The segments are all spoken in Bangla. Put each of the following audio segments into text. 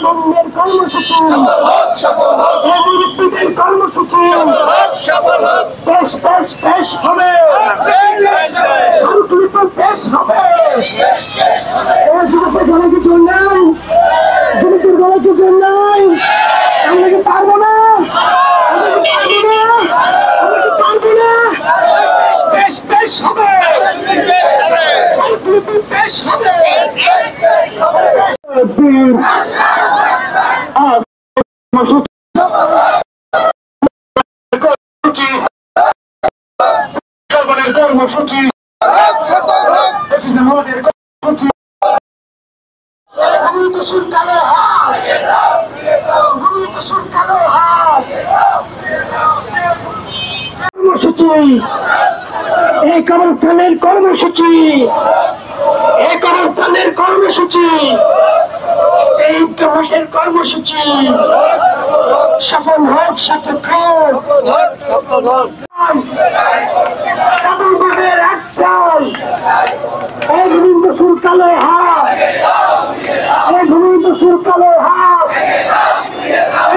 বন্ধের কর্মসূচি মুরব্বীদের কর্মসূচি পেশ পেশ পেশ হবে স্মারকলিপি পেশ হবে যুবকের গলা কি জোর নাই যুবকের গলা কি জোর নাই আমরা কি পারবো না পারবো না পেশ পেশ হবে স্মারকলিপি পেশ হবে কর্মসূচি এই কবরস্থানের কর্মসূচি এই কবরস্থানের কর্মসূচি এই কমিটির কর্মসূচি সফল হোক সার্থক হোক এক বছর কালো হাত এক বছর কালো হাত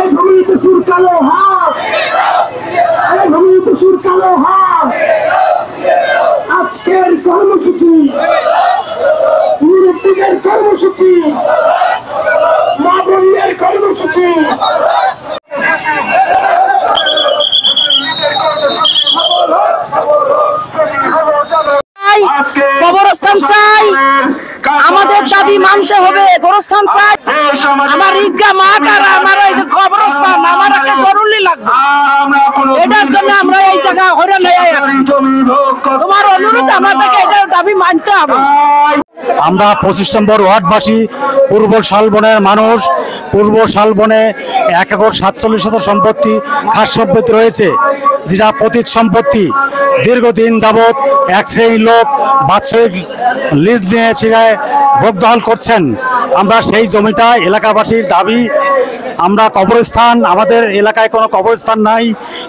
এক বছর কালো হাত এক বছর কালো হাত আজকের কর্মসূচি মুরব্বীদের কর্মসূচি মা বোনদের কর্মসূচি কবরস্থান চাই, আমাদের দাবি মানতে হবে। গোরস্থান চাই, আমার ঈদগাহ মাঠ আর আমার এই কবরস্থান আমার একটা জরুরি লাগবে। এটার জন্য আমরা এই জায়গা হইরান হয়ে যাচ্ছি। তোমার অনুরোধ আমাদেরকে এটার দাবি মানতে হবে। আমরা 25 নম্বর ওয়ার্ডবাসী পূর্ব শালবনের মানুষ। পূর্ব শালবনে 1 একর 47 শতক সম্পত্তি খাস সম্পত্তি রয়েছে, যেটা পতিত সম্পত্তি। দীর্ঘদিন যাবৎ এক শ্রেণীর লোক বাৎসরিক লিজ নিয়ে সেখানে ভোগ দখল করছেন। আমরা সেই জমিটা এলাকাবাসীর দাবি, আমরা কবরস্থান, আমাদের এলাকায় কোনো কবরস্থান নাই,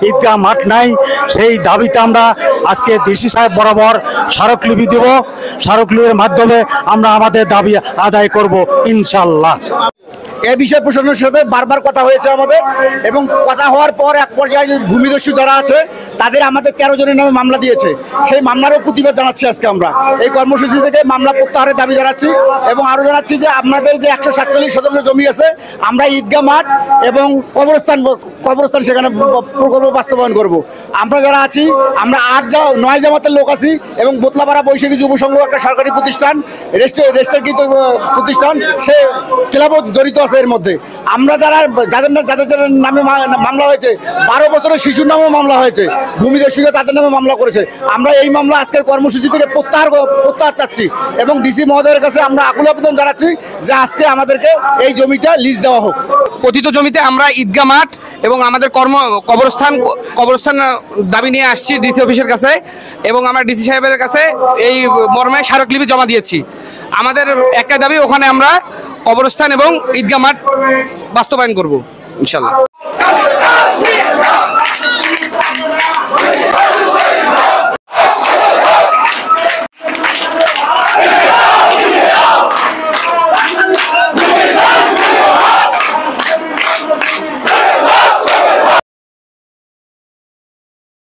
ঈদগাহ মাঠ নাই, সেই দাবিতে আমরা আজকে ডিসি সাহেব বরাবর স্মারকলিপি দেব। স্মারকলিপির মাধ্যমে আমরা আমাদের দাবি আদায় করব ইনশাল্লাহ। এই বিষয়ে প্রশাসনের সাথে বারবার কথা হয়েছে আমাদের, এবং কথা হওয়ার পর এক পর্যায়ে ভূমিদস্যু যারা আছে তাদের আমাদের 13 জনের নামে মামলা দিয়েছে। সেই মামলারও প্রতিবাদ জানাচ্ছি আজকে আমরা এই কর্মসূচি থেকে মামলা প্রত্যাহারের দাবি জানাচ্ছি, এবং আরও জানাচ্ছি যে আপনাদের যে 147 শতাংশ জমি আছে, আমরা ঈদগাহ মাঠ এবং কবরস্থান সেখানে প্রকল্প বাস্তবায়ন করব। আমরা যারা আছি, আমরা 9 জামাতের লোক আছি, এবং বোতলাপাড়া বৈশাখী যুব সংঘ একটা সরকারি প্রতিষ্ঠান, রেজিস্ট্রারকৃত প্রতিষ্ঠান, সে ক্লাবও জড়িত আছে এর মধ্যে। আমরা যাদের নামে মামলা হয়েছে, 12 বছরের শিশুর নামেও মামলা হয়েছে, ভূমিদস্যুরা তাদের নামে মামলা করেছে। আমরা এই মামলা আজকের কর্মসূচি থেকে প্রত্যাহার চাচ্ছি, এবং ডিসি মহোদয়ের কাছে আমরা আকুল আবেদন জানাচ্ছি যে আজকে আমাদেরকে এই জমিটা লিজ দেওয়া হোক। পতিত জমিতে আমরা ঈদগাহ মাঠ এবং আমাদের কবরস্থান দাবি নিয়ে আসছি ডিসি অফিসের কাছে, এবং আমরা ডিসি সাহেবের কাছে এই মর্মে স্মারকলিপি জমা দিয়েছি। আমাদের একটা দাবি, ওখানে আমরা কবরস্থান এবং ঈদগাহ মাঠ বাস্তবায়ন করব ইনশাল্লাহ।